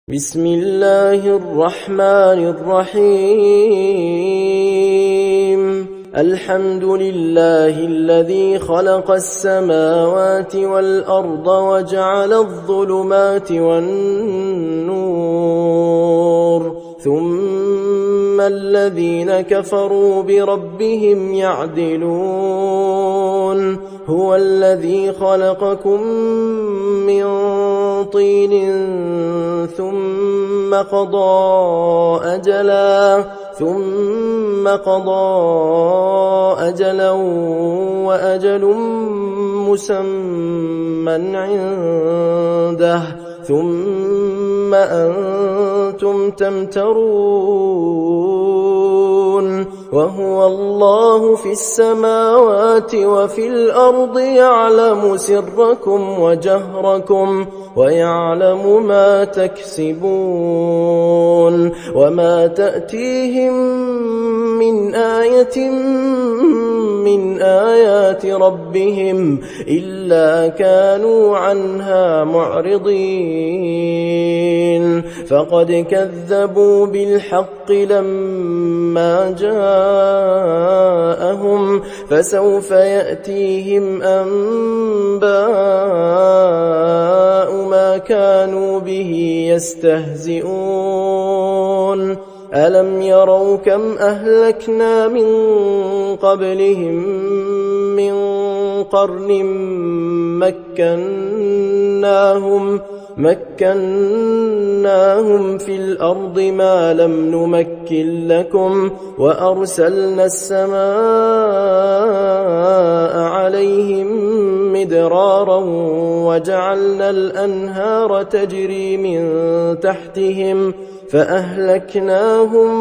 بسم الله الرحمن الرحيم الحمد لله الذي خلق السماوات والأرض وجعل الظلمات والنور ثم الذين كفروا بربهم يعدلون هو الذي خلقكم من طين ثم قضى أجلا وأجل مسمى عنده ثم أنتم تمترون وهو الله في السماوات وفي الأرض يعلم سركم وجهركم ويعلم ما تكسبون وما تأتيهم من آية من آيات ربهم إلا كانوا عنها معرضين فقد كذبوا بالحق لما جاءهم فسوف يأتيهم أنباء ما كانوا به يستهزئون ألم يروا كم أهلكنا من قبلهم من قرن مكناهم في الأرض ما لم نمكن لكم وأرسلنا السماء عليهم مدرارا وجعلنا الأنهار تجري من تحتهم فأهلكناهم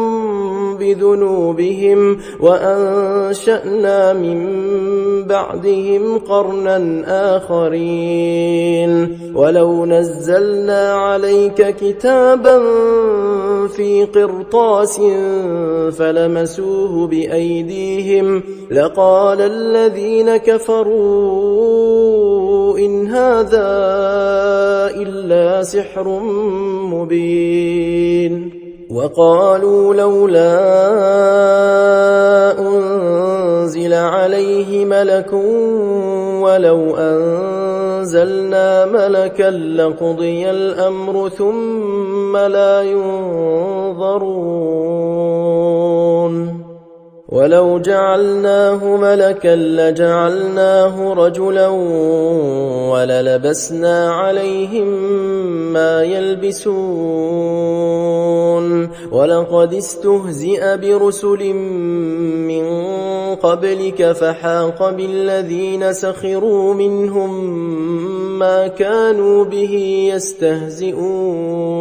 بذنوبهم وأنشأنا من بعدهم قرنا آخرين ولو نزلنا عليك كتابا في قرطاس فلمسوه بأيديهم لقال الذين كفروا إن هذا إلا سحر مبين وقالوا لولا أنزل عليه ملك ولو أنزلنا ملكا لقضي الأمر ثم لا ينظرون ولو جعلناه ملكا لجعلناه رجلا وللبسنا عليهم ما يلبسون ولقد استهزئ برسل من قبلك فحاق بالذين سخروا منهم ما كانوا به يستهزئون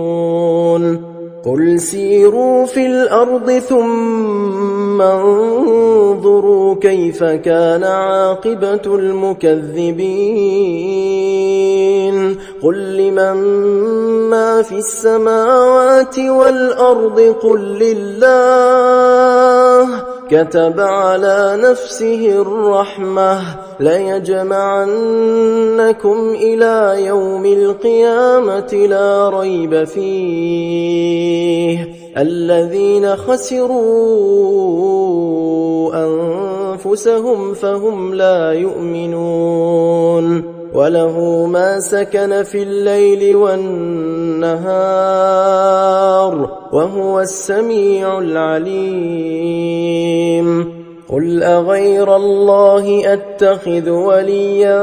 قل سيروا في الأرض ثم انظروا كيف كان عاقبة المكذبين قل لمن ما في السماوات والأرض قل لله كتب على نفسه الرحمة ليجمعنكم إلى يوم القيامة لا ريب فيه الذين خسروا أنفسهم فهم لا يؤمنون وله ما سكن في الليل والنهار وهو السميع العليم قل أغير الله أتخذ وليا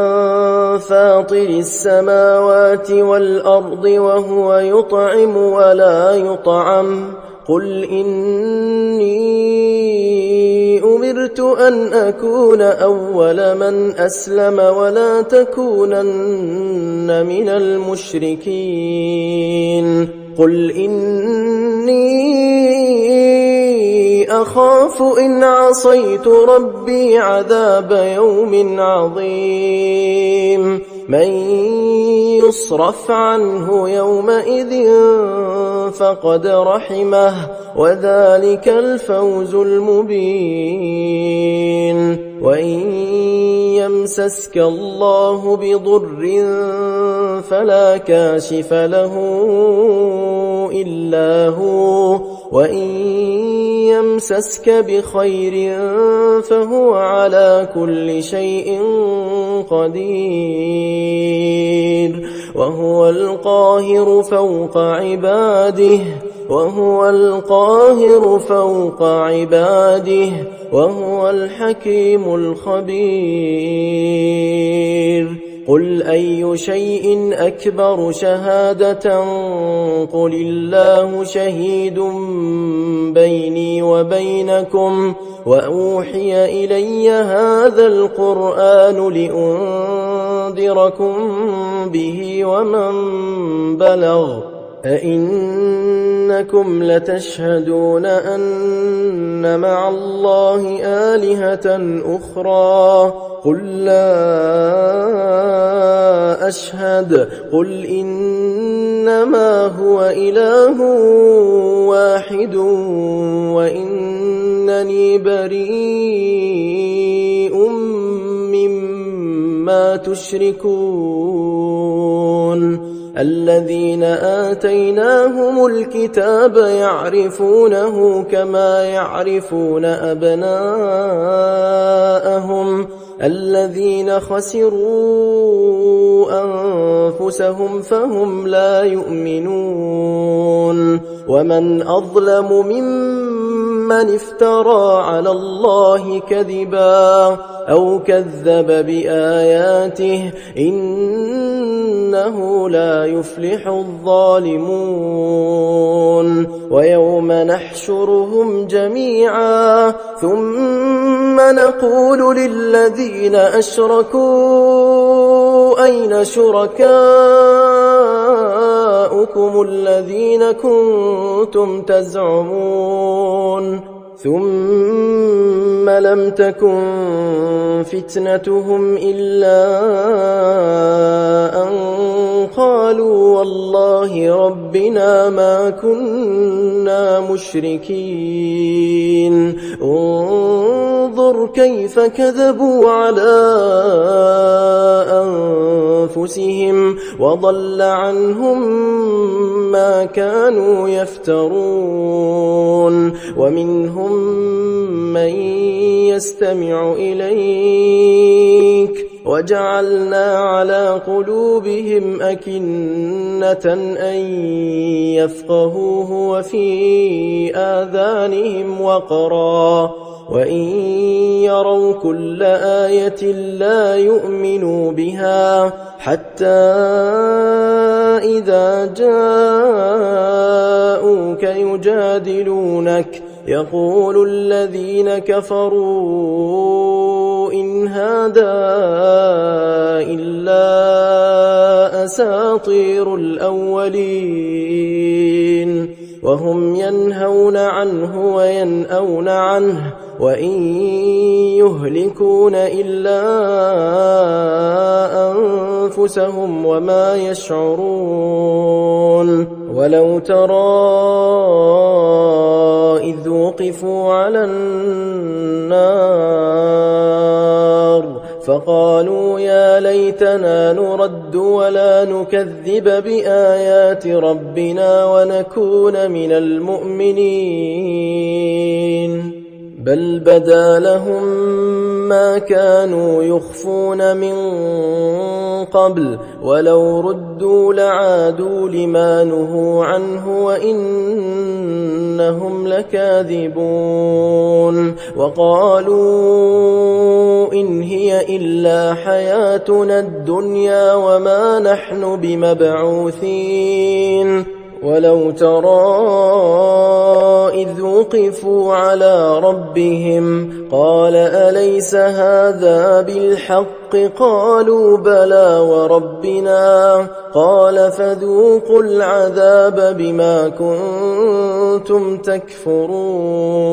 فاطر السماوات والأرض وهو يطعم ولا يطعم قل إني أمرت أن أكون أول من أسلم ولا تكونن من المشركين قل إني أخاف إن عصيت ربي عذاب يوم عظيم من يصرف عنه يومئذ فقد رحمه وذلك الفوز المبين وإن يمسسك الله بضر فلا كاشف له إلا هو وإن يمسسك بخير فهو على كل شيء قدير وهو القاهر فوق عباده وهو الحكيم الخبير قل أي شيء أكبر شهادة قل الله شهيد بيني وبينكم وأوحي إلي هذا القرآن لأنذركم به ومن بلغ أئنكم لتشهدون أن مع الله آلهة أخرى قل لا أشهد قل إنما هو إله واحد وإنني بريء مما تشركون الذين آتيناهم الكتاب يعرفونه كما يعرفون أبناءهم الذين خسروا أنفسهم فهم لا يؤمنون ومن أظلم ممن افترى على الله كذبا أو كذب بآياته إنه لا يفلح الظالمون ويوم نحشرهم جميعا ثم نقول للذين أشركوا أين شركاؤكم الذين كنتم تزعمون ثم لم تكن فتنتهم إلا أن قالوا والله ربنا ما كنا مشركين انظر كيف كذبوا على أنفسهم وضل عنهم ما كانوا يفترون ومنهم من يستمع إليك وجعلنا على قلوبهم أكنة أن يفقهوه وفي آذانهم وقرا وإن يروا كل آية لا يؤمنوا بها حتى إذا جاءوك يجادلونك يقول الذين كفروا إن هذا إلا أساطير الأولين وهم ينهون عنه وينأون عنه وإن يهلكون إلا أنفسهم وما يشعرون ولو ترى إذ وقفوا على النار فقالوا يا ليتنا نرد ولا نكذب بآيات ربنا ونكون من المؤمنين بل بدا لهم ما كانوا يخفون من قبل ولو ردوا لعادوا لما نهوا عنه وإنهم لكاذبون وقالوا إن هي إلا حياتنا الدنيا وما نحن بمبعوثين ولو ترى إذ وقفوا على ربهم قال أليس هذا بالحق قالوا بلى وربنا قال فذوقوا العذاب بما كنتم تكفرون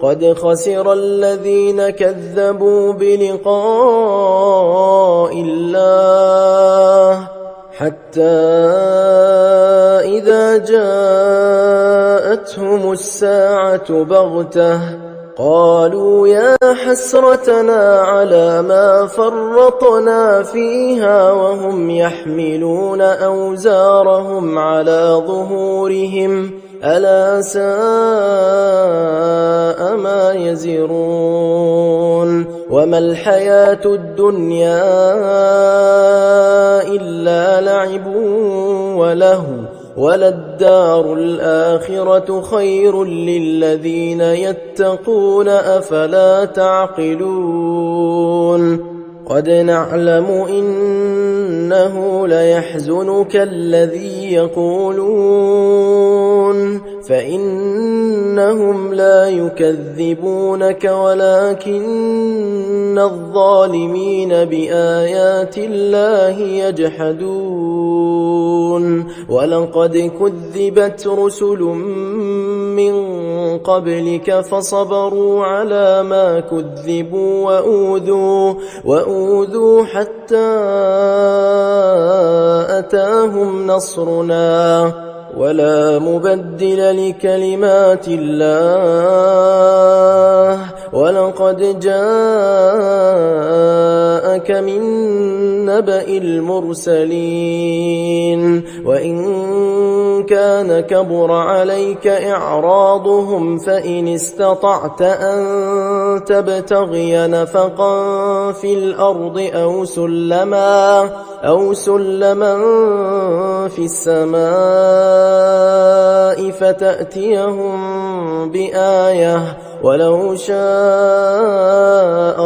قد خسر الذين كذبوا بلقاء الله حتى إذا جاءتهم الساعة بغتة قالوا يا حسرتنا على ما فرطنا فيها وهم يحملون أوزارهم على ظهورهم ألا ساء ما يزرون وما الحياة الدنيا إلا لعب وله وللدار الآخرة خير للذين يتقون أفلا تعقلون قد نعلم إنه ليحزنك الذي يقولون فإنهم لا يكذبونك ولكن الظالمين بآيات الله يجحدون ولقد كذبت رسل من قبلك فصبروا على ما كذبوا وأوذوا حتى أتاهم نصرنا ولا مبدل لكلمات الله ولقد جاءك من نبأ المرسلين وإن كان كبر عليك إعراضهم فإن استطعت أن تبتغي نفقا في الأرض أو سلما في السماء فتأتيهم بآية ولو شاء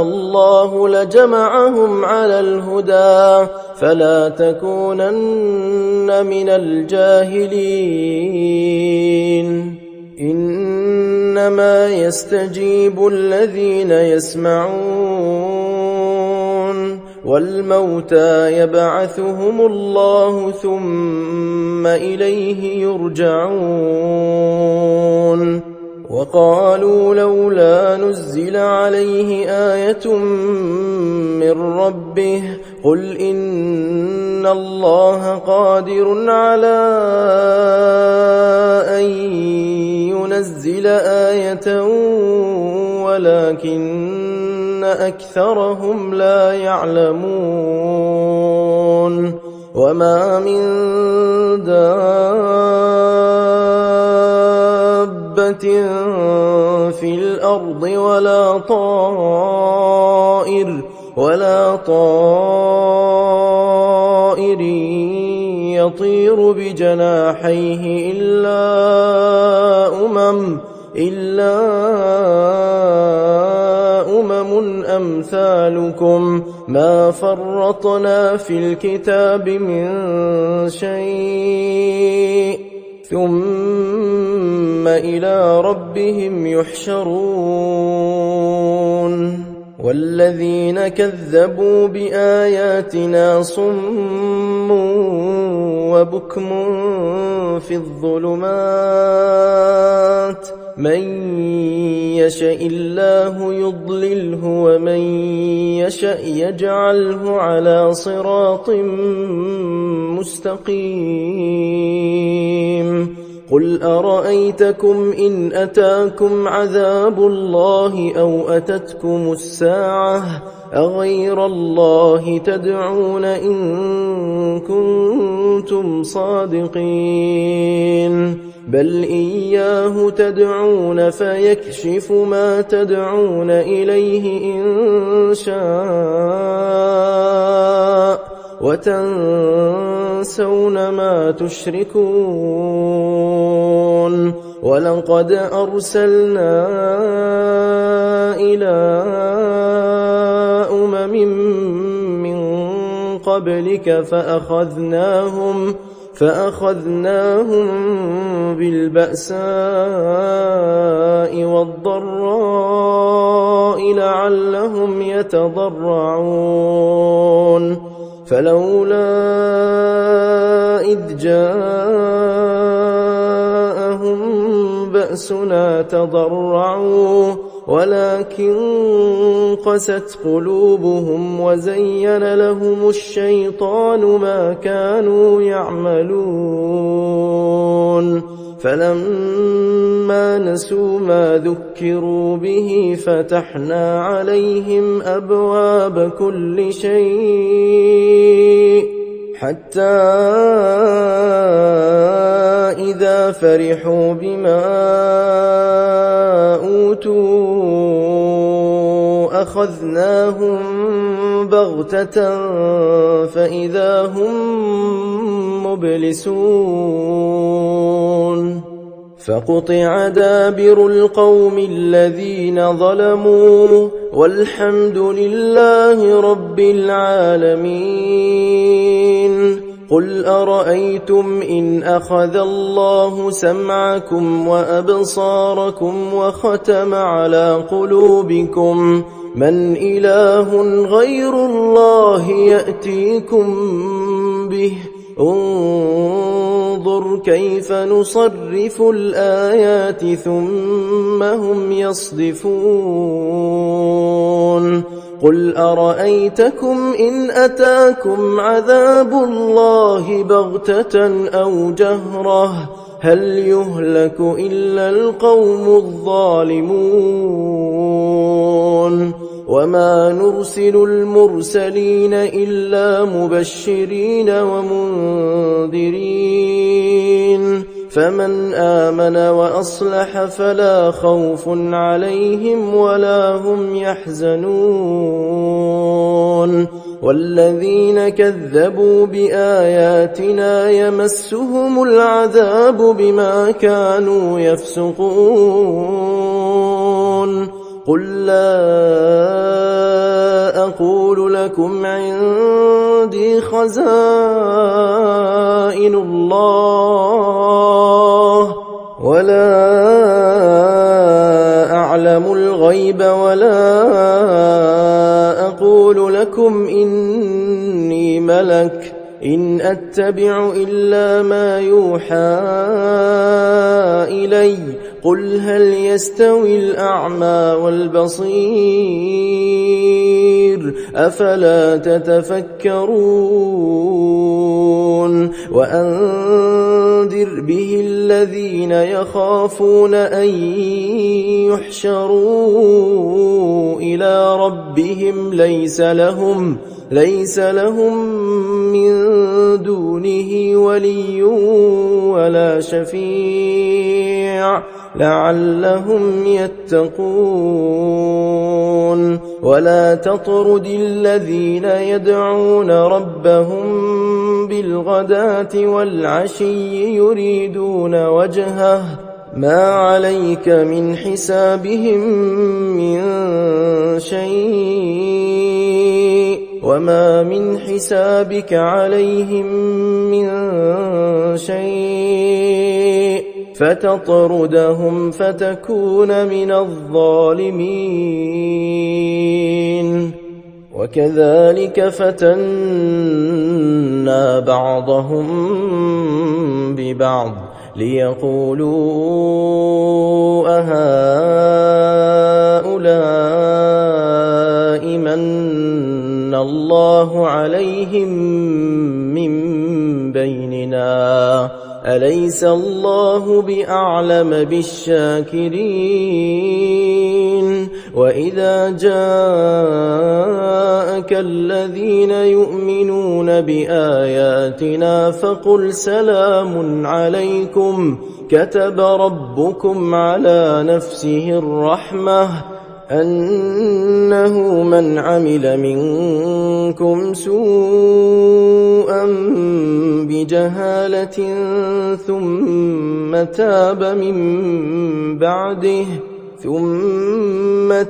الله لجمعهم على الهدى فلا تكونن من الجاهلين إنما يستجيب الذين يسمعون والموتى يبعثهم الله ثم إليه يرجعون وقالوا لولا نزل عليه آية من ربه قل إن الله قادر على أن ينزل آية ولكن أكثرهم لا يعلمون وما من دابة في الأرض ولا طائر يطير بجناحيه إلا أمم أمثالكم ما فرطنا في الكتاب من شيء ثم إلى ربهم يحشرون والذين كذبوا بآياتنا صم وبكم في الظلمات من يشاء الله يضلله ومن يشاء يجعله على صراط مستقيم قل أرأيتكم إن أتاكم عذاب الله أو أتتكم الساعة أغير الله تدعون إن كنتم صادقين بل إياه تدعون فيكشف ما تدعون إليه إن شاء وتنسون ما تشركون ولقد أرسلنا إلى أمم من قبلك فأخذناهم بالبأساء والضراء لعلهم يتضرعون فلولا إذ جاءهم بأسنا ولكن قست قلوبهم وزين لهم الشيطان ما كانوا يعملون فلما نسوا ما ذكروا به فتحنا عليهم أبواب كل شيء حتى إذا فرحوا بما أوتوا أخذناهم بغتة فإذا هم مبلسون فقطع دابر القوم الذين ظلموا والحمد لله رب العالمين قل أرأيتم إن أخذ الله سمعكم وأبصاركم وختم على قلوبكم من إله غير الله يأتيكم به انظر كيف نصرف الآيات ثم هم يصدفون قل أرأيتكم إن أتاكم عذاب الله بغتة أو جهرة هل يهلك إلا القوم الظالمون وما نرسل المرسلين إلا مبشرين ومنذرين فمن آمن وأصلح فلا خوف عليهم ولا هم يحزنون والذين كذبوا بآياتنا يمسهم العذاب بما كانوا يفسقون قل لا أقول لكم عندي خزائن الله ولا أعلم الغيب ولا أقول لكم إني ملك إن أتبع إلا ما يوحى إلي قل هل يستوي الأعمى والبصير أفلا تتفكرون وأنذر به الذين يخافون أن يحشروا إلى ربهم ليس لهم من دونه ولي ولا شفيع لعلهم يتقون ولا تطرد الذين يدعون ربهم بالغداة والعشي يريدون وجهه ما عليك من حسابهم من شيء وما من حسابك عليهم من شيء فتطردهم فتكون من الظالمين وكذلك فتنا بعضهم ببعض ليقولوا أهؤلاء من الله عليهم من بيننا أليس الله بأعلم بالشاكرين وإذا جاءك الذين يؤمنون بآياتنا فقل سلام عليكم كتب ربكم على نفسه الرحمة أنه من عمل منكم سوءا بجهالة ثم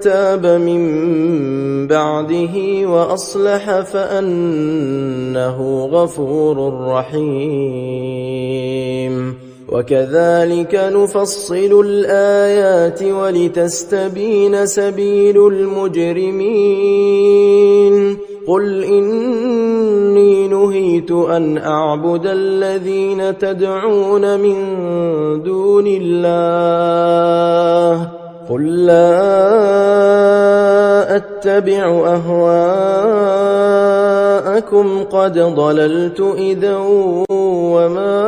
تاب من بعده وأصلح فأنه غفور رحيم وكذلك نفصل الآيات ولتستبين سبيل المجرمين قل إني نهيت أن أعبد الذين تدعون من دون الله قل لا أتبع أهواءكم قد ضللت إذا وما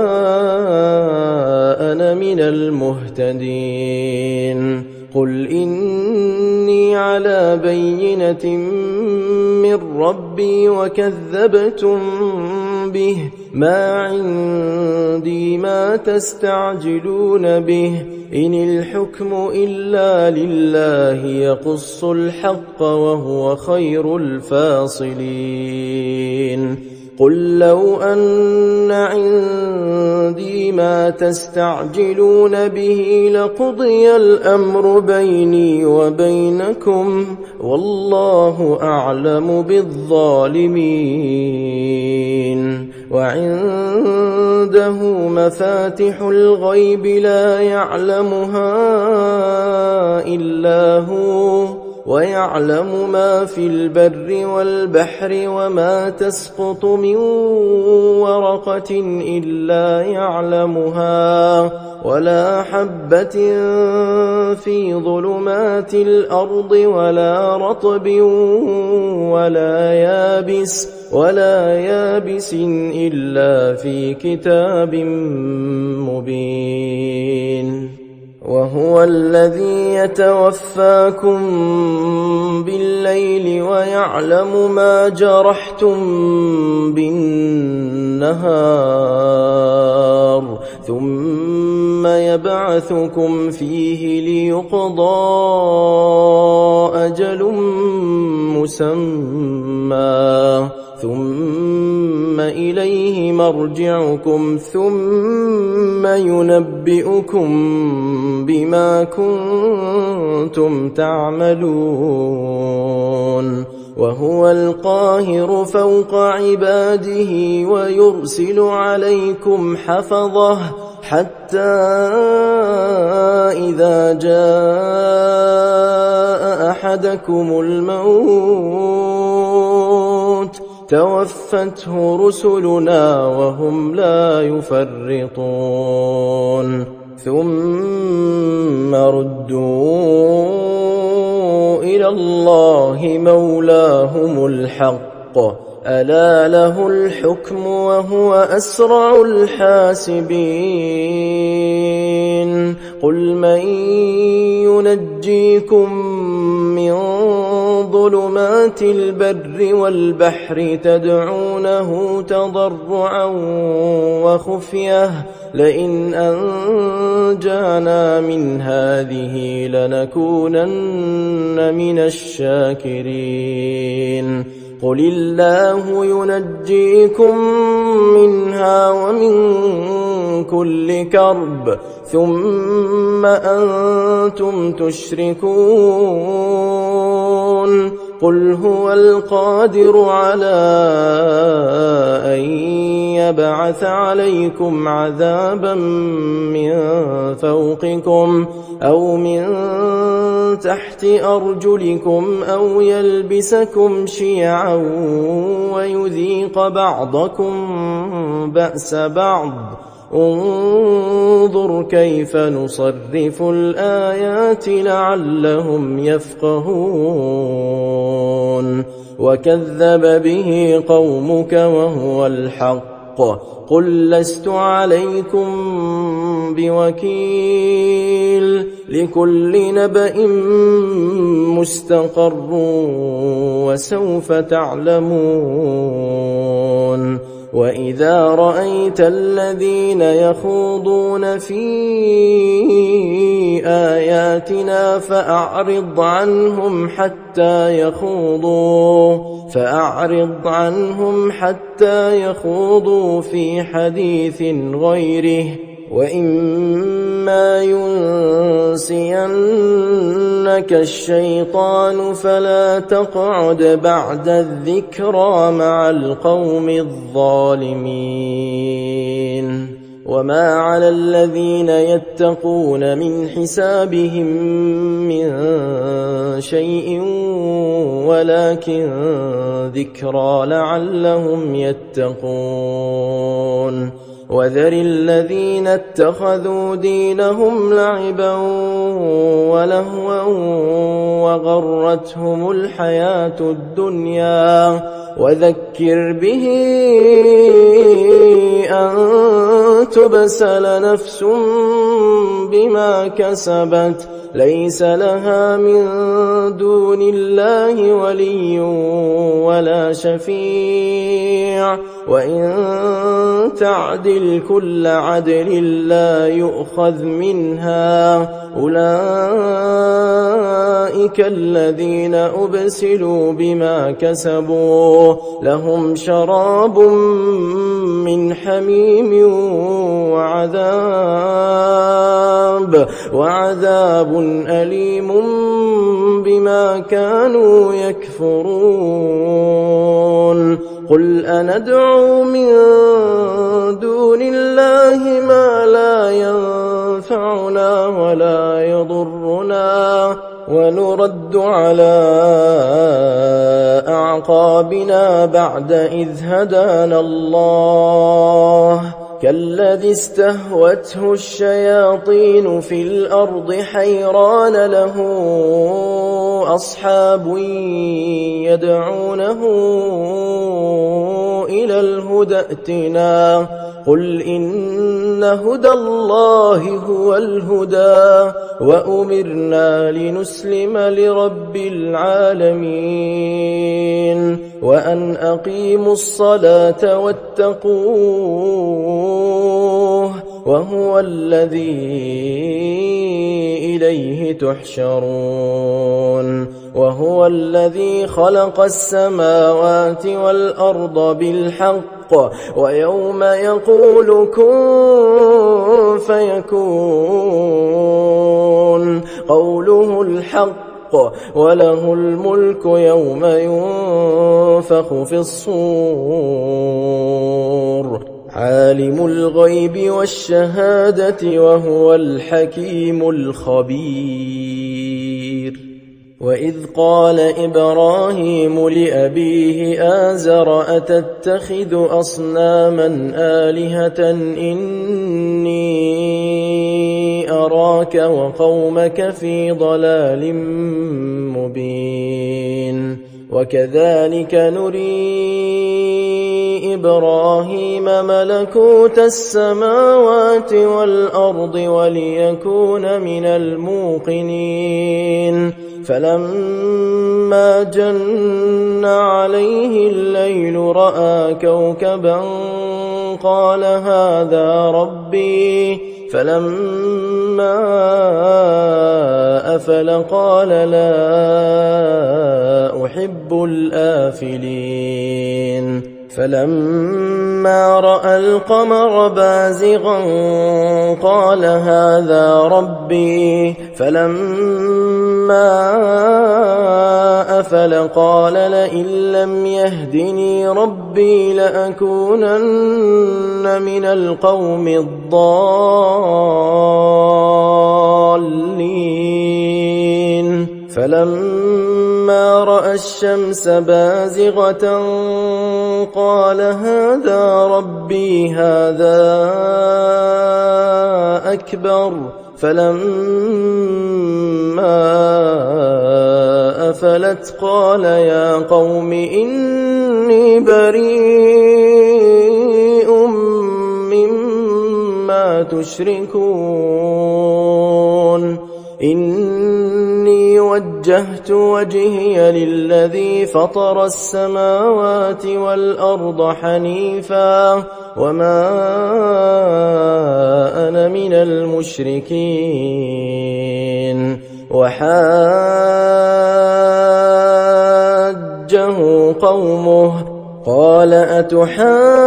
أنا من المهتدين قل إني على بينة من ربي وكذبتم به ما عندي ما تستعجلون به إن الحكم إلا لله يقص الحق وهو خير الفاصلين قل لو أن عندي ما تستعجلون به لقضي الأمر بيني وبينكم والله أعلم بالظالمين وعنده مفاتح الغيب لا يعلمها إلا هو ويعلم ما في البر والبحر وما تسقط من ورقة إلا يعلمها ولا حبة في ظلمات الأرض ولا رطب ولا يابس إلا في كتاب مبين وهو الذي يتوفاكم بالليل ويعلم ما جرحتم بالنهار ثم يبعثكم فيه ليقضى أجل مسمى ثم إليه مرجعكم ثم ينبئكم بما كنتم تعملون وهو القاهر فوق عباده ويرسل عليكم حفظه حتى إذا جاء أحدكم الموت توفته رسلنا وهم لا يفرطون ثم ردوا إلى الله مولاهم الحق ألا له الحكم وهو أسرع الحاسبين قل من ينجيكم من ظلمات البر والبحر تدعونه تضرعا وخفية لئن أنجانا من هذه لنكونن من الشاكرين قل الله ينجيكم منها ومن كل كرب ثم أنتم تشركون قل هو القادر على أن يبعث عليكم عذابا من فوقكم أو من تحت أرجلكم أو يلبسكم شيعا ويذيق بعضكم بأس بعض انظر كيف نصرف الآيات لعلهم يفقهون وكذب به قومك وهو الحق قل لست عليكم بوكيل لكل نبأ مستقر وسوف تعلمون وإذا رأيت الذين يخوضون في آياتنا فأعرض حتى يخوضوا في حديث غيره وإما ينسينك الشيطان فلا تقعد بعد الذكرى مع القوم الظالمين وما على الذين يتقون من حسابهم من شيء ولكن ذكرى لعلهم يتقون وذر الذين اتخذوا دينهم لعبا ولهوا وغرتهم الحياة الدنيا وذكر به أن تبسل نفس بما كسبت ليس لها من دون الله ولي ولا شفيع وإن تعدل كل عدل لا يؤخذ منها أولئك الذين أبسلوا بما كسبوا لهم شراب من حميم وعذاب أليم بما كانوا يكفرون قل أندعو من دون الله ما لا ينفعنا ولا يضرنا ونرد على أعقابنا بعد إذ هدانا الله كالذي استهوته الشياطين في الأرض حيران له أصحاب يدعونه إلى الهدى ائتنا قل إن هدى الله هو الهدى وأمرنا لنسلم لرب العالمين وأن أقيموا الصلاة واتقوه وهو الذي إليه تحشرون وهو الذي خلق السماوات والأرض بالحق ويوم يقول كن فيكون قوله الحق وله الملك يوم ينفخ في الصور عالم الغيب والشهادة وهو الحكيم الخبير وإذ قال إبراهيم لأبيه آزر أتتخذ أصناما آلهة إني أراك وقومك في ضلال مبين وكذلك نري إبراهيم ملكوت السماوات والأرض وليكون من الموقنين فلما جن عليه الليل رأى كوكبا قال هذا ربي فلما أفل قال لا أحب الآفلين فلما رأى القمر بازغا قال هذا ربي فلما أفل قال لئن لم يهدني ربي لأكونن من القوم الضالين فلما رأى الشمس بازغة قال هذا ربي هذا أكبر فلما أفلت قال يا قوم إني بريء مما تشركون إني وجهت وجهي للذي فطر السماوات والأرض حنيفا وما أنا من المشركين وحاجه قومه قال أتحاجوني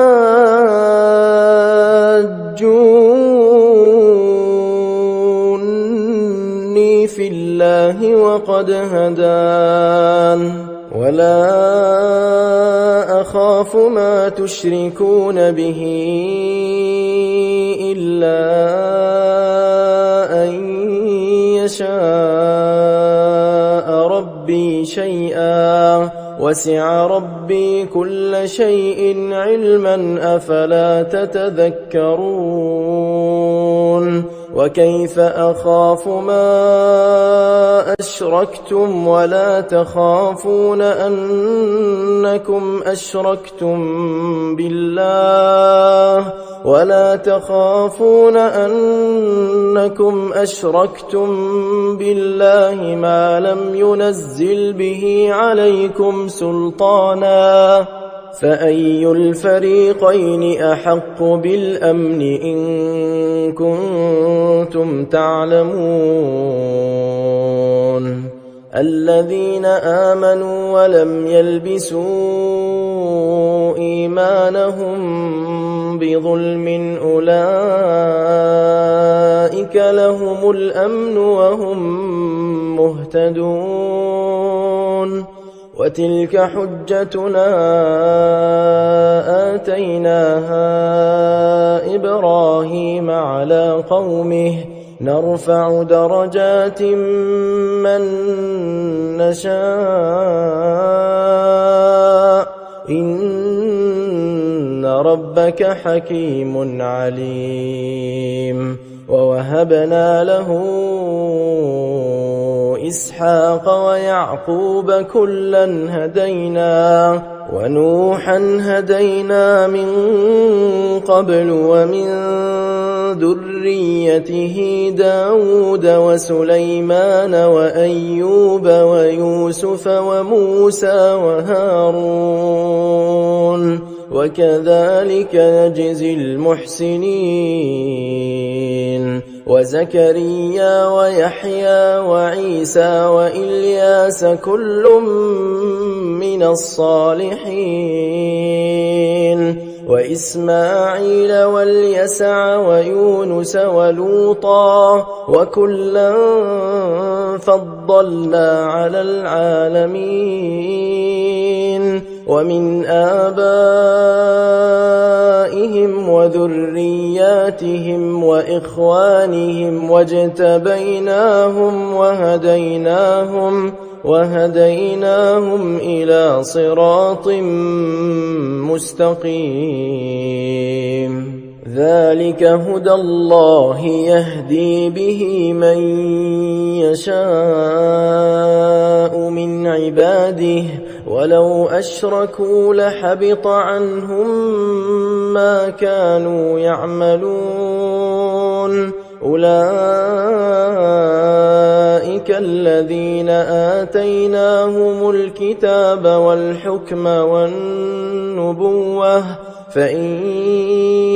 في الله وقد هدان ولا أخاف ما تشركون به إلا أن يشاء ربي شيئا وسع ربي كل شيء علما أفلا تتذكرون وكيف أخاف ما أشركتم ولا تخافون أنكم أشركتم بالله ما لم ينزل به عليكم سلطانا فأي الفريقين أحق بالأمن إن كنتم تعلمون الذين آمنوا ولم يلبسوا إيمانهم بظلم أولئك لهم الأمن وهم مهتدون وتلك حجتنا آتيناها إبراهيم على قومه نرفع درجات من نشاء إن ربك حكيم عليم ووهبنا له إسحاق ويعقوب كلا هدينا ونوحا هدينا من قبل ومن ذريته داود وسليمان وأيوب ويوسف وموسى وهارون وكذلك نجزي المحسنين وزكريا ويحيى وعيسى وإلياس كل من الصالحين وإسماعيل واليسع ويونس ولوطا وكلا فضلنا على العالمين ومن آبائهم وذرياتهم وإخوانهم واجتبيناهم وهديناهم إلى صراط مستقيم ذلك هدى الله يهدي به من يشاء من عباده ولو أشركوا لحبط عنهم ما كانوا يعملون أولئك الذين آتيناهم الكتاب والحكم والنبوة فإن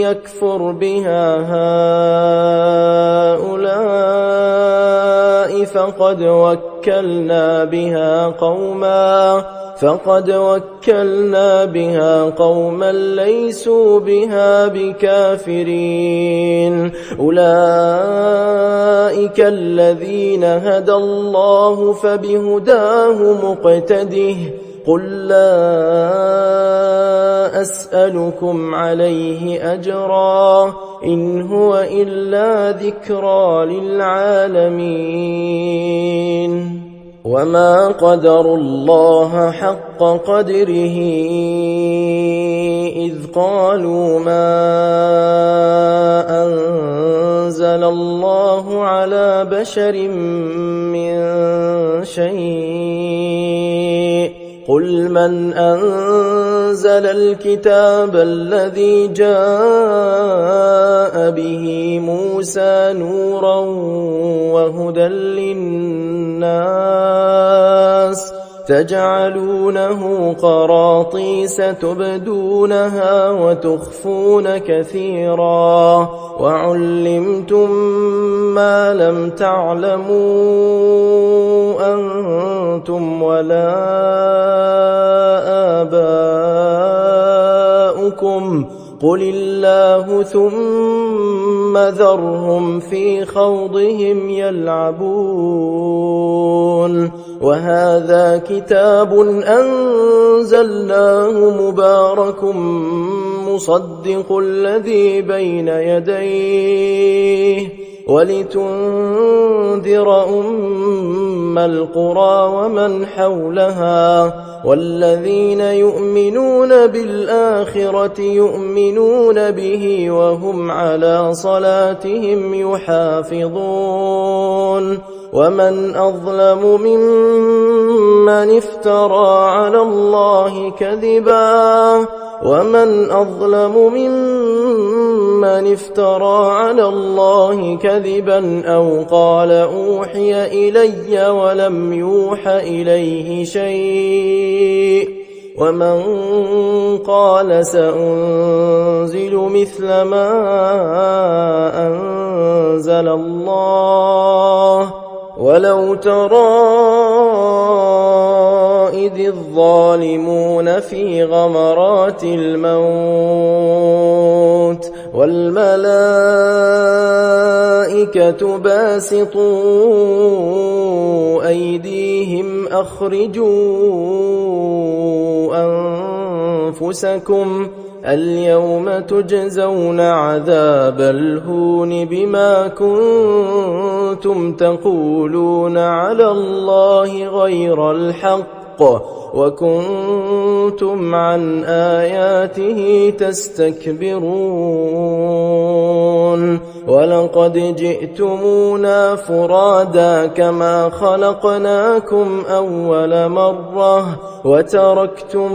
يكفر بها هؤلاء فقد وكلنا بها قوما ليسوا بها بكافرين أولئك الذين هدى الله فبهداه مقتده قل لا أسألكم عليه أجرا إن هو إلا ذكرى للعالمين وما قدروا الله حق قدره إذ قالوا ما أنزل الله على بشر من شيء قل من أنزل الكتاب الذي جاء به موسى نورا وهدى للناس تجعلونه قراطيس تبدونها وتخفون كثيرا وعلمتم ما لم تعلموا أنتم ولا آباؤكم قل الله ثم ذرهم في خوضهم يلعبون وهذا كتاب أنزلناه مبارك مصدق الذي بين يديه ولتنذر أم القرى ومن حولها والذين يؤمنون بالآخرة يؤمنون به وهم على صلاتهم يحافظون ومن أظلم ممن افترى على الله كذبا أو قال أوحي إلي ولم يوح إليه شيء ومن قال سأنزل مثل ما أنزل الله ولو ترى إذ الظالمون في غمرات الموت والملائكة باسطوا أيديهم أخرجوا أنفسكم اليوم تجزون عذاب الهون بما كنتم تقولون على الله غير الحق وكنتم عن آياته تستكبرون ولقد جئتمونا فرادا كما خلقناكم أول مرة وتركتم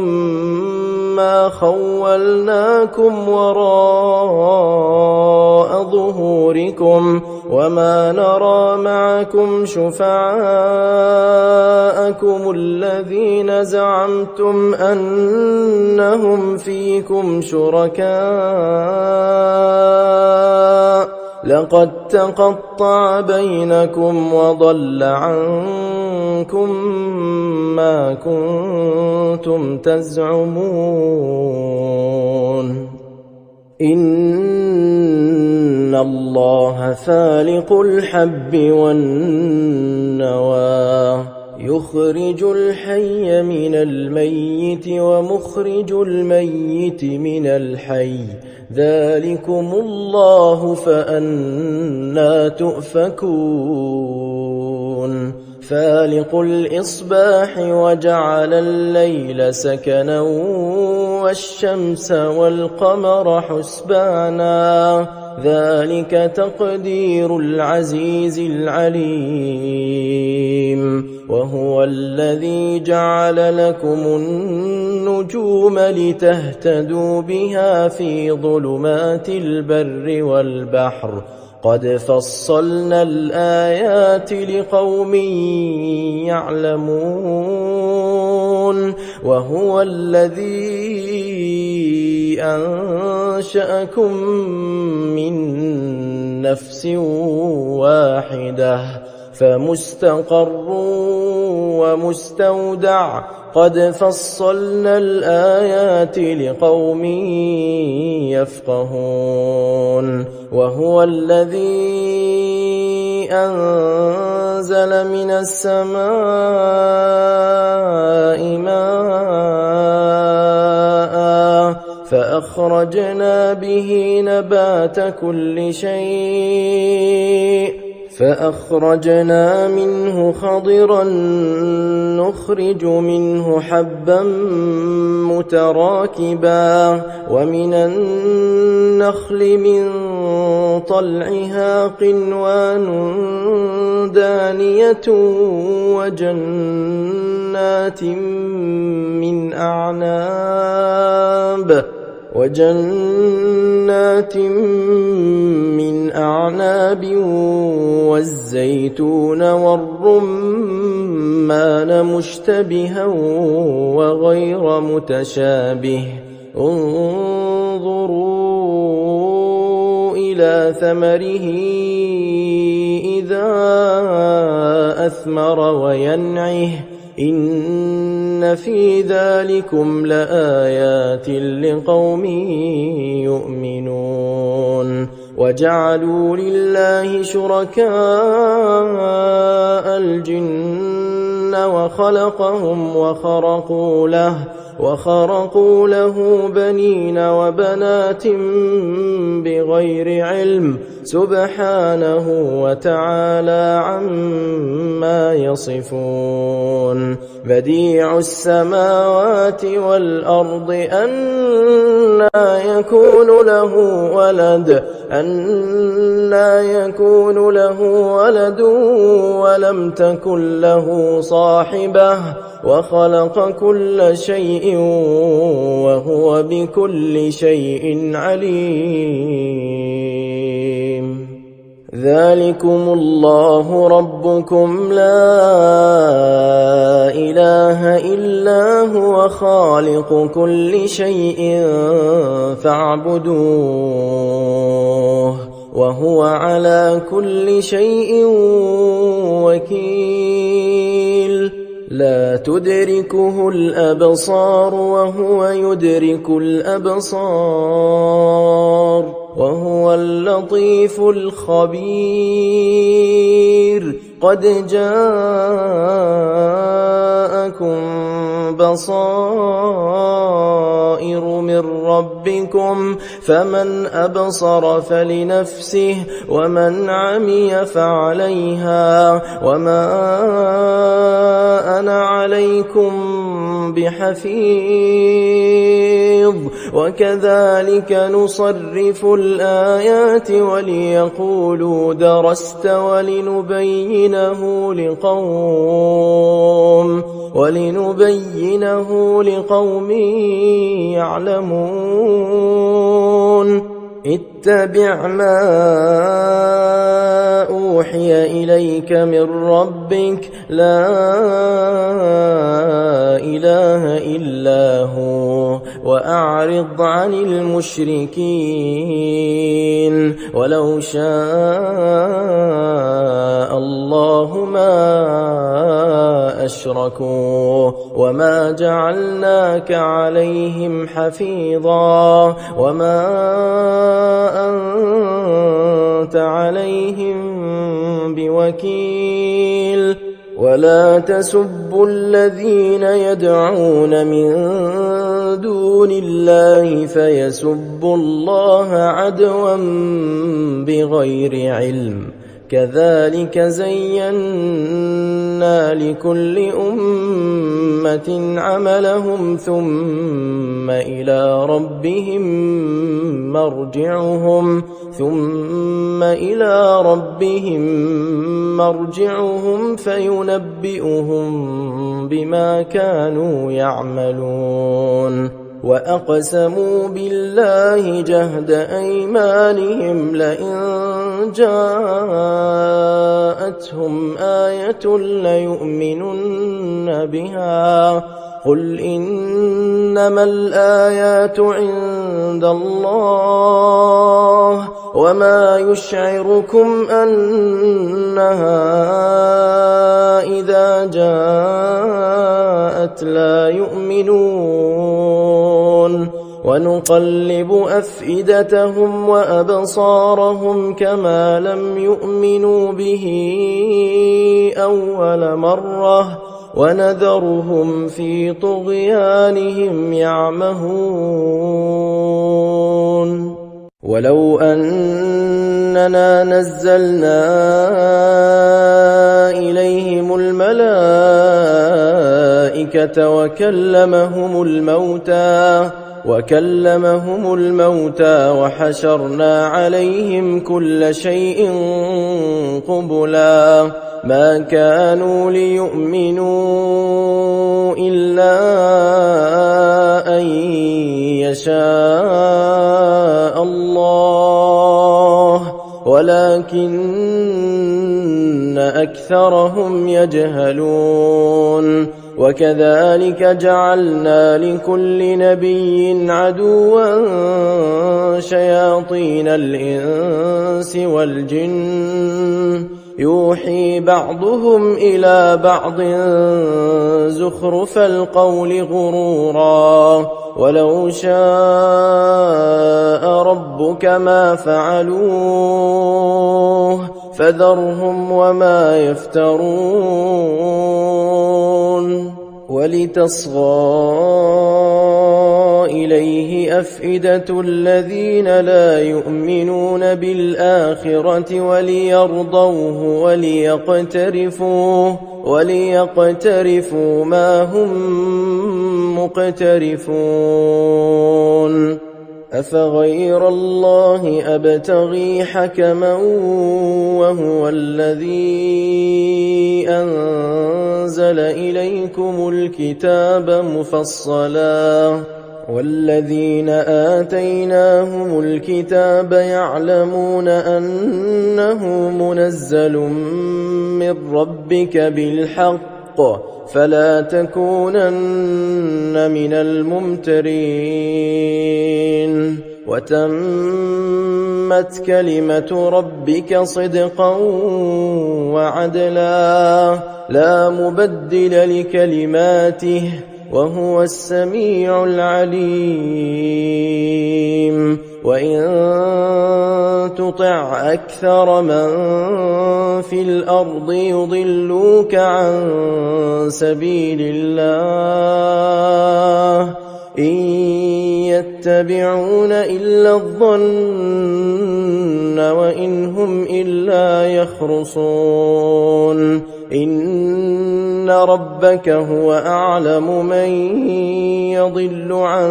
ما خولناكم وراء ظهوركم وما نرى معكم شفعاءكم الذين زعمتم أنهم فيكم شركاء لقد تقطع بينكم وضل عنكم ما كنتم تزعمون إن الله فالق الحب والنوى يخرج الحي من الميت ومخرج الميت من الحي ذلكم الله فأنى تؤفكون فالق الإصباح وجعل الليل سكنا والشمس والقمر حسبانا ذلك تقدير العزيز العليم وهو الذي جعل لكم النجوم لتهتدوا بها في ظلمات البر والبحر قد فصلنا الآيات لقوم يعلمون وهو الذي أنشأكم من نفس واحدة فمستقر ومستودع قد فصلنا الآيات لقوم يفقهون وهو الذي أنزل من السماء ماء فأخرجنا به نبات كل شيء فأخرجنا منه خضرا نخرج منه حبا متراكبا ومن النخل من طلعها قنوان دانية وجنات من أعناب والزيتون والرمان مشتبها وغير متشابه انظروا إلى ثمره إذا أثمر وينعه إن في ذلكم لآيات لقوم يؤمنون وجعلوا لله شركاء الجن وخلقهم وخرقوا له وخرقوا له بنين وبنات بغير علم سبحانه وتعالى عما يصفون بديع السماوات والأرض أنى يكون له ولد ولم تكن له صاحبة وخلق كل شيء وهو بكل شيء عليم ذلكم الله ربكم لا إله إلا هو خالق كل شيء فاعبدوه وهو على كل شيء وكيل لا تدركه الأبصار وهو يدرك الأبصار وهو اللطيف الخبير قد جاءكم بصائر من ربكم فمن أبصر فلنفسه ومن عمي فعليها وما أنا عليكم بحفيظ وكذلك نصرف الآيات وليقولوا درست ولنبينه لقوم يعلمون اتبع ما أوحي إليك من ربك لا إله إلا هو وأعرض عن المشركين ولو شاء الله ما أشركوا وما جعلناك عليهم حفيظا وما أنت عليهم بوكيل ولا تسبوا الذين يدعون من دون الله فيسبوا الله عدوا بغير علم كذلك زينا لكل أمة عملهم ثم إلى ربهم مرجعهم فينبئهم بما كانوا يعملون وأقسموا بالله جهد أيمانهم لئن جاءتهم آية ليؤمنن بها قل إنما الآيات عند الله وما يشعركم أنها إذا جاءت لا يؤمنون ونقلب أفئدتهم وأبصارهم كما لم يؤمنوا به أول مرة ونذرهم في طغيانهم يعمهون ولو أننا نزلنا إليهم الملائكة وكلمهم الموتى وحشرنا عليهم كل شيء قبلا ما كانوا ليؤمنوا إلا أن يشاء الله ولكن أكثرهم يجهلون وكذلك جعلنا لكل نبي عدوا شياطين الإنس والجن يوحي بعضهم إلى بعض زخرف القول غرورا ولو شاء ربك ما فعلوه فذرهم وما يفترون ولتصغى إليه أفئدة الذين لا يؤمنون بالآخرة وليرضوه وليقترفوا ما هم مقترفون. أفغير الله أبتغي حكما وهو الذي أنزل إليكم الكتاب مفصلا والذين آتيناهم الكتاب يعلمون أنه منزل من ربك بالحق فلا تكونن من الممترين. وتمت كلمة ربك صدقا وعدلا لا مبدل لكلماته وهو السميع العليم. وإن تطع أكثر من في الأرض يضلوك عن سبيل الله إن يتبعون إلا الظن وإن هم إلا يخرصون. إن ربك هو أعلم من يضل عن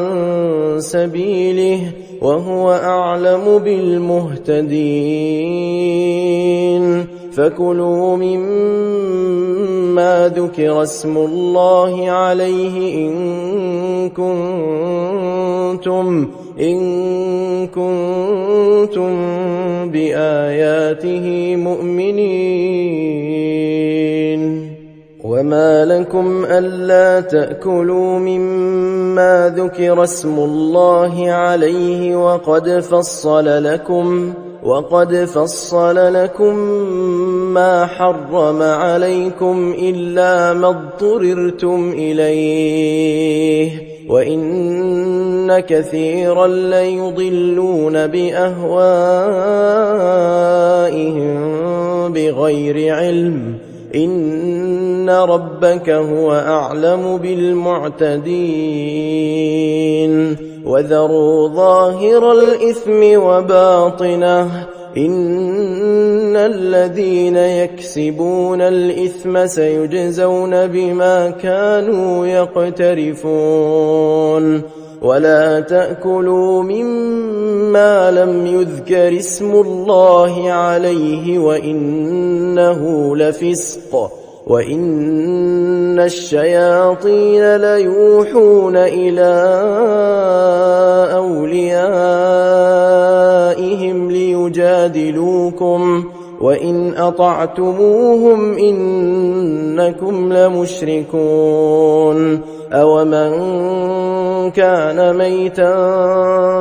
سبيله وهو أعلم بالمهتدين. فكلوا مما ذكر اسم الله عليه إن كنتم بآياته مؤمنين. وما لكم ألا تأكلوا مما ذكر اسم الله عليه وقد فصل لكم ما حرم عليكم إلا ما اضطررتم إليه وإن كثيرا ليضلون بأهوائهم بغير علم إن ربك هو أعلم بالمعتدين. وذروا ظاهر الإثم وباطنه إن الذين يكسبون الإثم سيجزون بما كانوا يقترفون. ولا تأكلوا مما لم يذكر اسم الله عليه وإنه لفسق وإن الشياطين ليوحون إلى أوليائهم ليجادلوكم وإن أطعتموهم إنكم لمشركون. أومن كان ميتا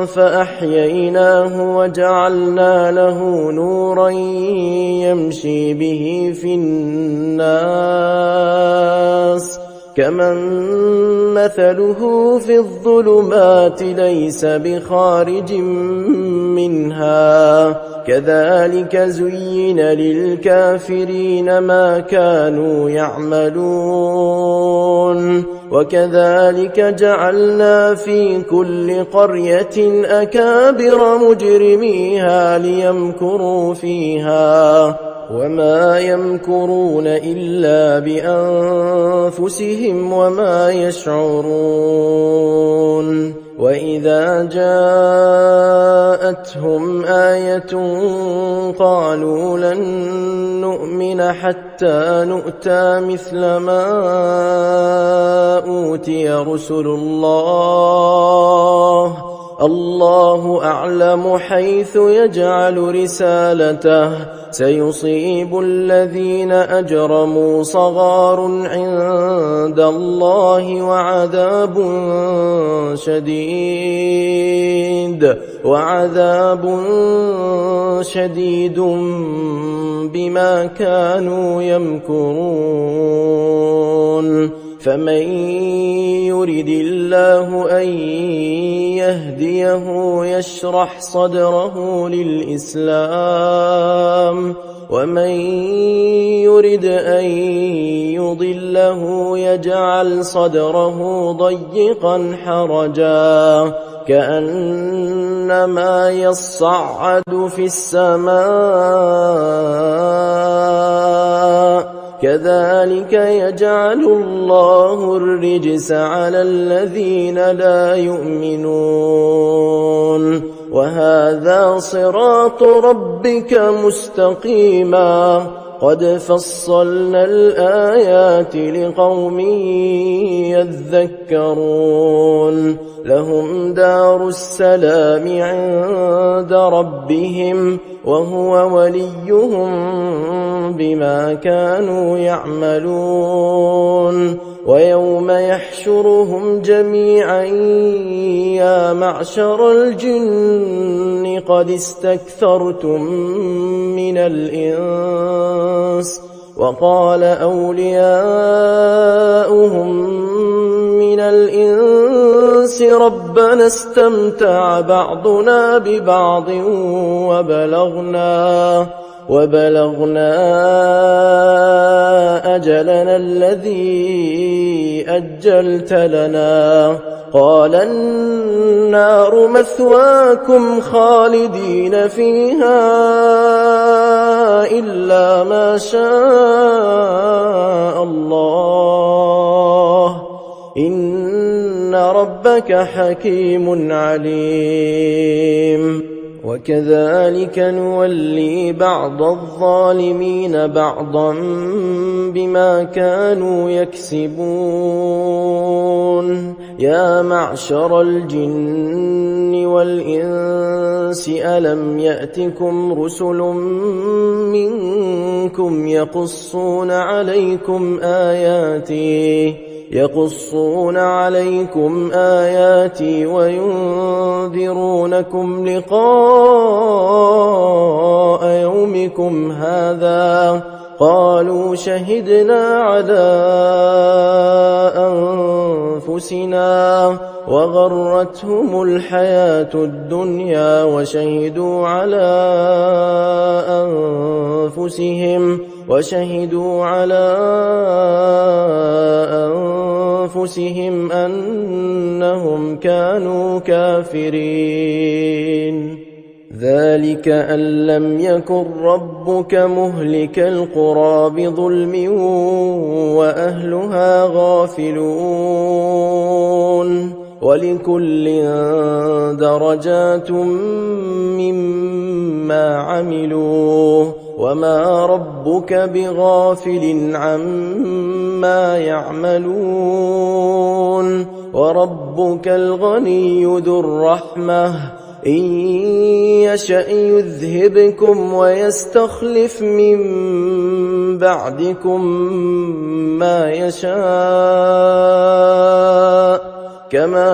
فأحييناه وجعلنا له نورا يمشي به في الناس كمن مثله في الظلمات ليس بخارج منها كذلك زين للكافرين ما كانوا يعملون. وكذلك جعلنا في كل قرية أكابر مجرميها ليمكروا فيها وما يمكرون إلا بأنفسهم وما يشعرون. وإذا جاءتهم آية قالوا لن نؤمن حتى نؤتى مثل ما أوتي رسل الله أعلم حيث يجعل رسالته سيصيب الذين أجرموا صغار عند الله وعذاب شديد بما كانوا يمكرون. فمن يرد الله أن يهديه يشرح صدره للإسلام ومن يرد أن يضله يجعل صدره ضيقا حرجا كأنما يصعد في السماء كذلك يجعل الله الرجس على الذين لا يؤمنون وهذا صراط ربك مستقيما قد فصلنا الآيات لقوم يذكرون لهم دار السلام عند ربهم وهو وليهم بما كانوا يعملون ويوم يحشرهم جميعا يا معشر الجن قد استكثرتم من الإنس وقال أولياؤهم من الإنس ربنا استمتع بعضنا ببعض وبلغنا أجلنا الذي أجلت لنا قال النار مثواكم خالدين فيها إلا ما شاء الله إن ربك حكيم عليم وكذلك نولي بعض الظالمين بعضا بما كانوا يكسبون يا معشر الجن والإنس ألم يأتكم رسل منكم يقصون عليكم آياتي وينذرونكم لقاء يومكم هذا قالوا شهدنا على أنفسنا وغرتهم الحياة الدنيا وشهدوا على أنفسهم أنهم كانوا كافرين ذلك أن لم يكن ربك مهلك القرى بظلم وأهلها غافلون ولكل درجات مما عملوا وما ربك بغافل عما يعملون وربك الغني ذو الرحمة إن يشأ يذهبكم ويستخلف من بعدكم ما يشاء كما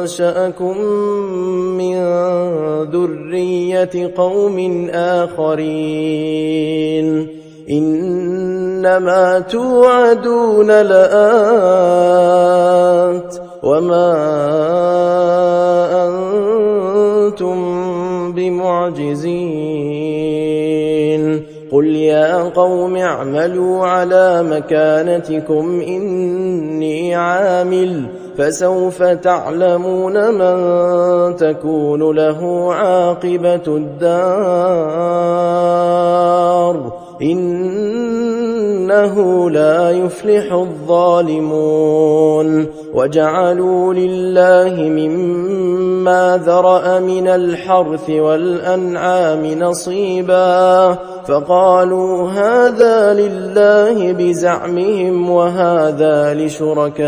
أنشأكم من ذرية قوم آخرين إنما توعدون لآت وما أنتم بمعجزين قل يا قوم اعملوا على مكانتكم إني عامل فسوف تعلمون من تكون له عاقبة الدار إنه لا يفلح الظالمون وجعلوا لله مما ذرأ من الحرث والأنعام نصيبا فقالوا هذا لله بزعمهم وهذا لشركائنا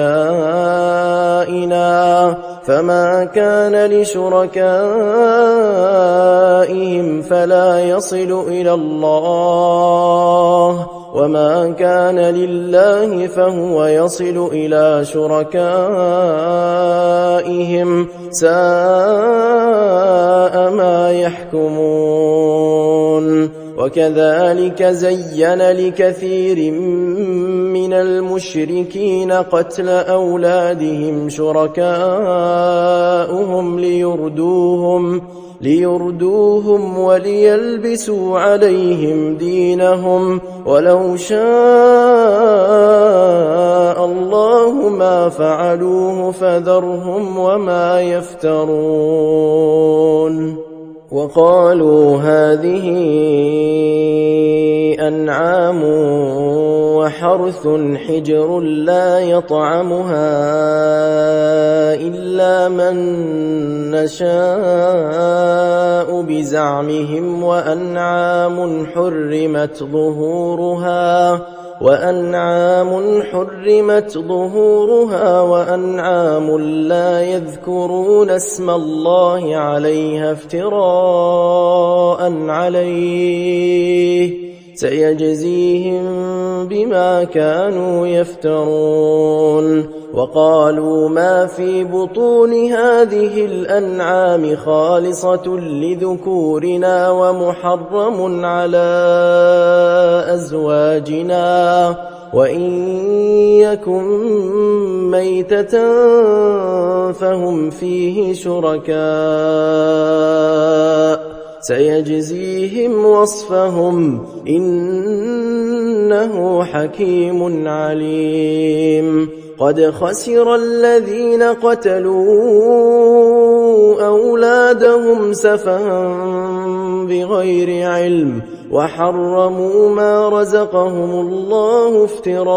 فما كان لشركائهم فلا يصل إلى الله وما كان لله فهو يصل إلى شركائهم ساء ما يحكمون وكذلك زين لكثير من المشركين قتل ليردوهم وليلبسوا عليهم دينهم ولو شاء الله ما فعلوه فذرهم وما يفترون وقالوا هذه أنعام وحرث حجر لا يطعمها إلا من نشاء بزعمهم وأنعام حرمت ظهورها وأنعام لا يذكرون اسم الله عليها افتراء عليه سيجزيهم بما كانوا يفترون وقالوا ما في بطون هذه الأنعام خالصة لذكورنا ومحرم على أزواجنا وإن يكن ميتة فهم فيه شركاء سيجزيهم وصفهم إنه حكيم عليم قد خسر الذين قتلوا أولادهم سفها بغير علم وحرموا ما رزقهم الله افتراء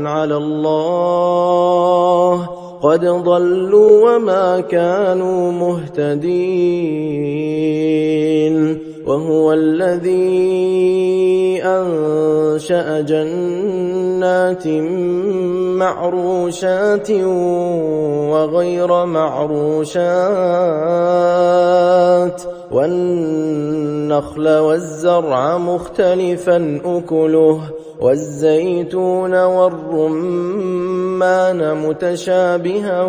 على الله قد ضلوا وما كانوا مهتدين وهو الذي أنشأ جنات معروشات وغير معروشات والنخل والزرع مختلفا أكله والزيتون والرمان متشابها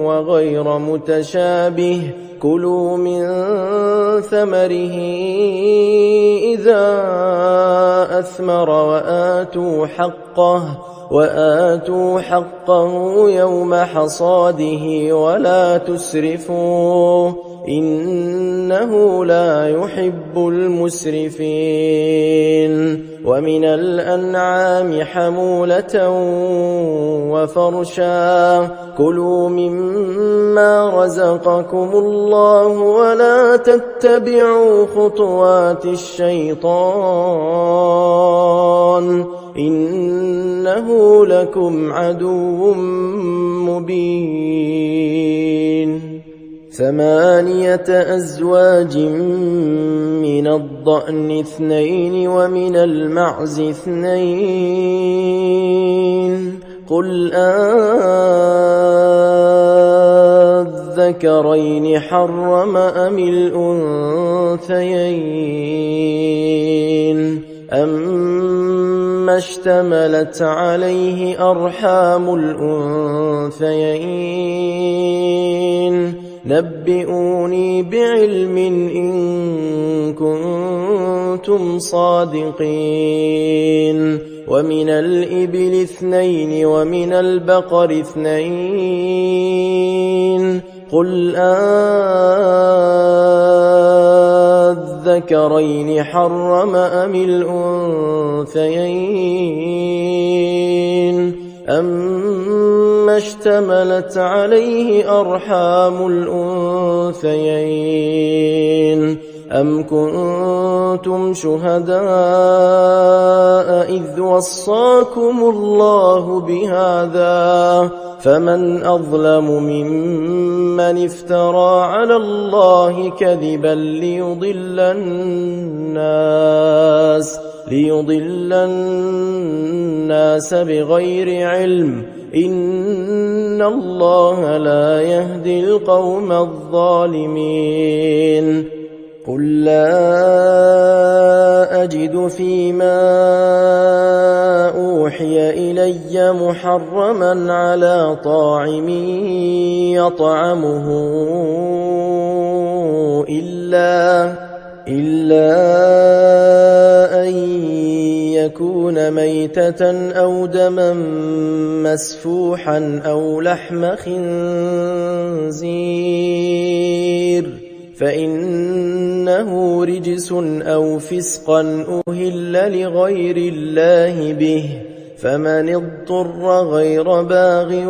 وغير متشابه كلوا من ثمره إذا أثمر وآتوا حقه يوم حصاده ولا تسرفوا إنه لا يحب المسرفين ومن الأنعام حمولة وفرشا كلوا مما رزقكم الله ولا تتبعوا خطوات الشيطان إنه لكم عدو مبين 8 أزواج من الضأن 2 ومن المعز 2 قل أذكرين حرم أم الأنثيين أما اشتملت عليه أرحام الأنثيين نبئوني بعلم إن كنتم صادقين ومن الإبل 2 ومن البقر 2 قل أذكرين حرم أم الأنثيين أما اشتملت عليه أرحام الأنثيين أم كنتم شهداء إذ وصاكم الله بهذا فمن أظلم ممن افترى على الله كذبا ليضل الناس بغير علم إن الله لا يهدي القوم الظالمين قل لا أجد فيما أوحي إلي محرما على طاعم يطعمه إلا أن يكون ميتة أو دما مسفوحا أو لحم خنزير فإنه رجس أو فسقا أهل لغير الله به فمن اضطر غير باغ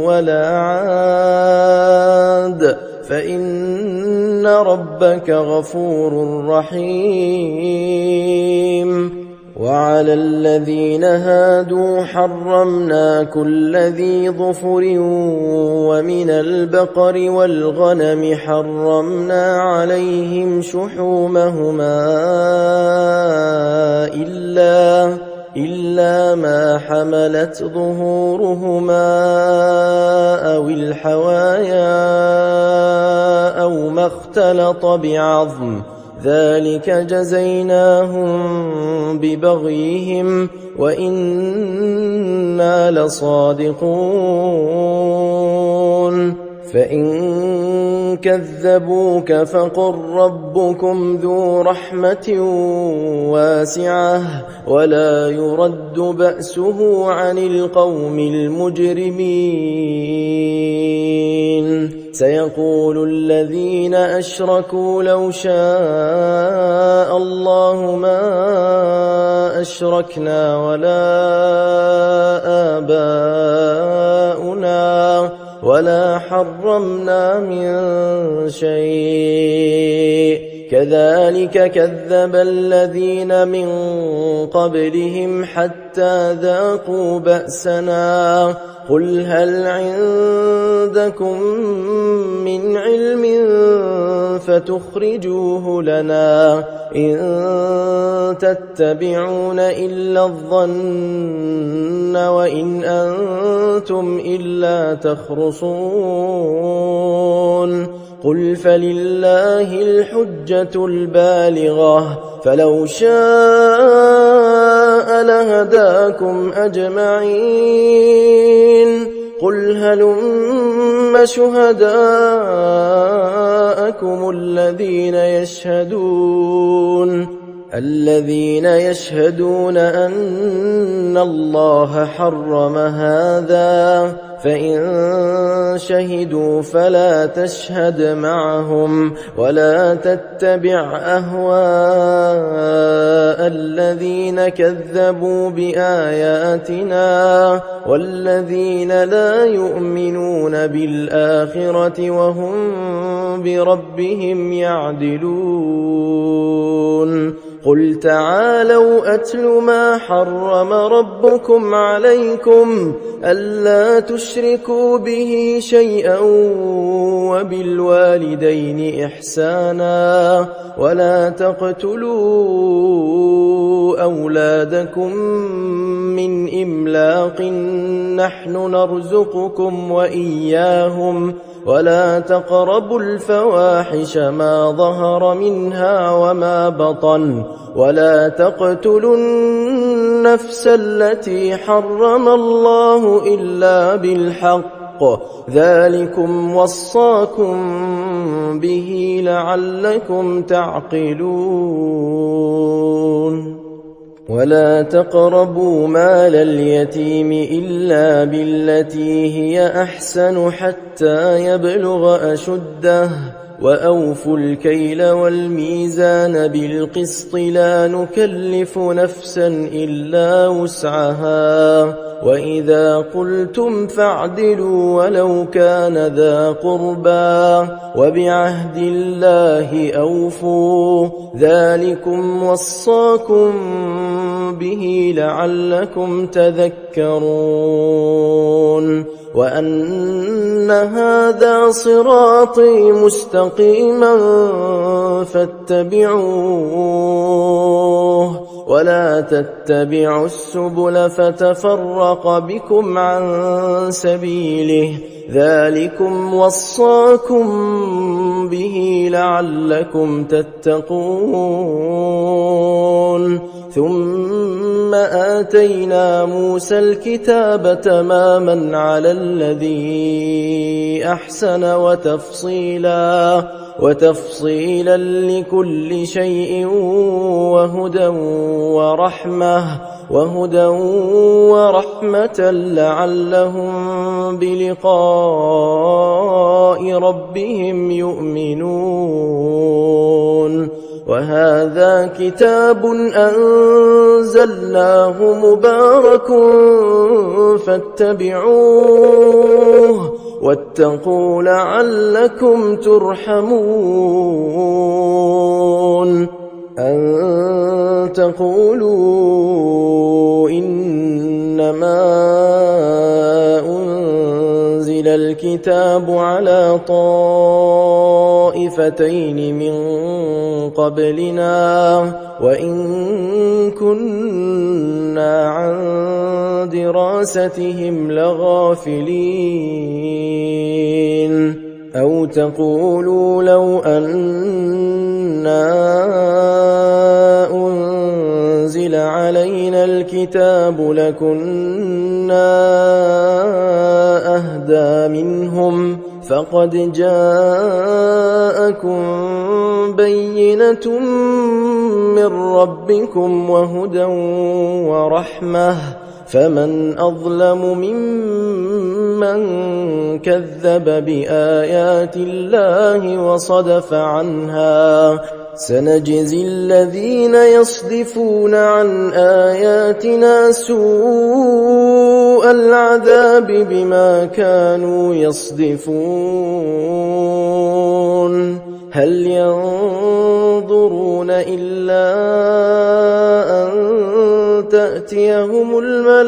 ولا عاد فإن ربك غفور رحيم. وعلى الذين هادوا حرمنا كل ذي ظفر ومن البقر والغنم حرمنا عليهم شحومهما إلا ما حملت ظهورهما أو الحوايا أو ما اختلط بعظم ذلك جزيناهم ببغيهم وإنا لصادقون. فإن كذبوك فقل ربكم ذو رحمة واسعة ولا يرد بأسه عن القوم المجرمين. سيقول الذين أشركوا لو شاء الله ما أشركنا ولا آباؤنا ولا حرمنا من شيء كذلك كذب الذين من قبلهم حتى ذاقوا بأسنا قل هل عندكم من علم فتخرجوه لنا إن تتبعون إلا الظن وإن أنتم إلا تخرصون قل فلله الحجة البالغة فلو شاء لهداكم أجمعين قل هلم شهداءكم الذين يشهدون أن الله حرم هذا فإن شهدوا فلا تشهد معهم ولا تتبع أهواء الذين كذبوا بآياتنا والذين لا يؤمنون بالآخرة وهم بربهم يعدلون قل تعالوا أتل ما حرم ربكم عليكم ألا تشركوا به شيئا وبالوالدين إحسانا ولا تقتلوا أولادكم من إملاق نحن نرزقكم وإياهم ولا تقربوا الفواحش ما ظهر منها وما بطن ولا تقتلوا النفس التي حرم الله إلا بالحق ذلكم وصاكم به لعلكم تعقلون ولا تقربوا مال اليتيم إلا بالتي هي أحسن حتى يبلغ أشده وأوفوا الكيل والميزان بالقسط لا نكلف نفسا إلا وسعها وإذا قلتم فاعدلوا ولو كان ذا قربى وبعهد الله أوفوا ذلكم وصاكم به لعلكم تذكرون وأن هذا صراطي مستقيما فاتبعوه ولا تتبعوا السبل فتفرق بكم عن سبيله ذلكم وصاكم به لعلكم تتقون ثم آتينا موسى الكتاب تماما على الذي أحسن وتفصيلا لكل شيء وهدى ورحمة لعلهم بلقاء ربهم يؤمنون. وهذا كتاب أنزلناه مبارك فاتبعوه واتقوا لعلكم ترحمون. أن تقولوا إنما أنزل الكتاب على طائفتين من قبلنا وإن كنا عن دراستهم لغافلين. أو تقولوا لو أنا أنزل علينا الكتاب لكنا أهدى منهم فقد جاءكم بينة من ربكم وهدى ورحمة فمن أظلم ممن كذب بآيات الله وصدف عنها. سنجزي الذين يصدفون عن آياتنا سوء العذاب بما كانوا يصدفون. هل ينظرون إلا أن تأتيهم الملائكة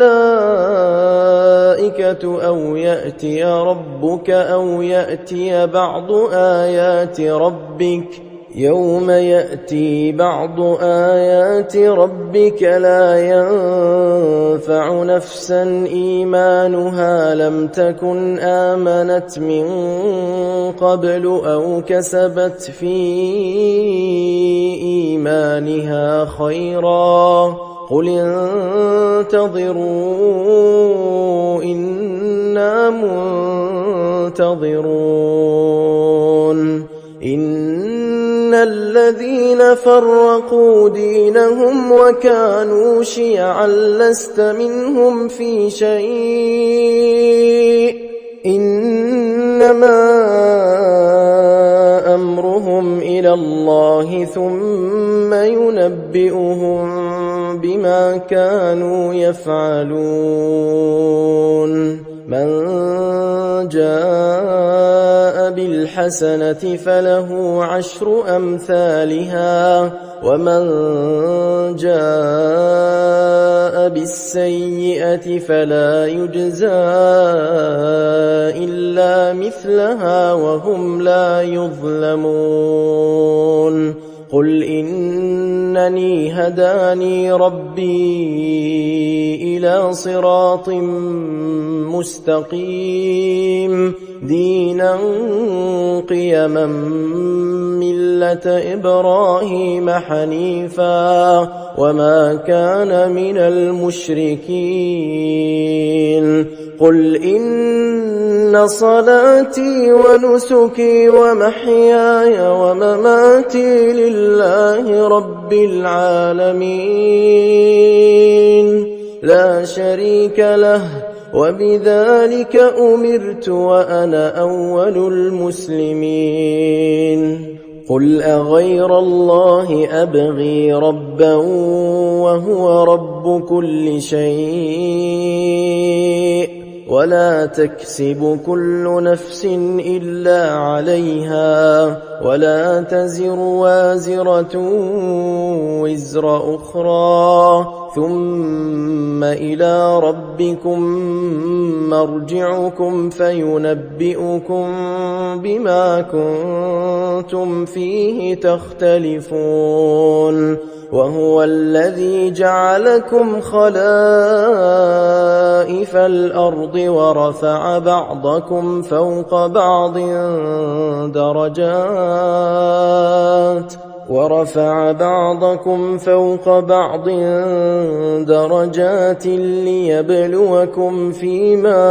أو يأتي ربك أو يأتي بعض آيات ربك يوم يأتي بعض آيات ربك لا ينفع نفسا إيمانها لم تكن آمنت من قبل أو كسبت في إيمانها خيرا قل انتظروا إنا منتظرون. إن الذين فرقوا دينهم وكانوا شيعا لست منهم في شيء إنما أمرهم إلى الله ثم ينبئهم بما كانوا يفعلون. من جاء بالحسنة فله 10 أمثالها ومن جاء بالسيئة فلا يجزى إلا مثلها وهم لا يظلمون. قل إنني هداني ربي إلى صراط مستقيم دينا قيما ملة إبراهيم حنيفا وما كان من المشركين. قل إن صلاتي ونسكي ومحياي ومماتي لله رب العالمين لا شريك له وبذلك أمرت وأنا أول المسلمين. قل أغير الله أبغي ربا وهو رب كل شيء ولا تكسب كل نفس إلا عليها ولا تزر وازرة وزر أخرى ثم إلى ربكم مرجعكم فينبئكم بما كنتم فيه تختلفون. وهو الذي جعلكم خلائف الأرض ورفع بعضكم فوق بعض درجات ليبلوكم فيما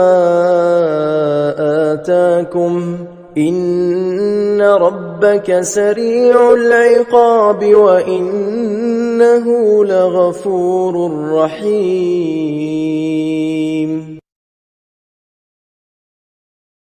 آتاكم إن ربك سريع العقاب وإنه لغفور رحيم.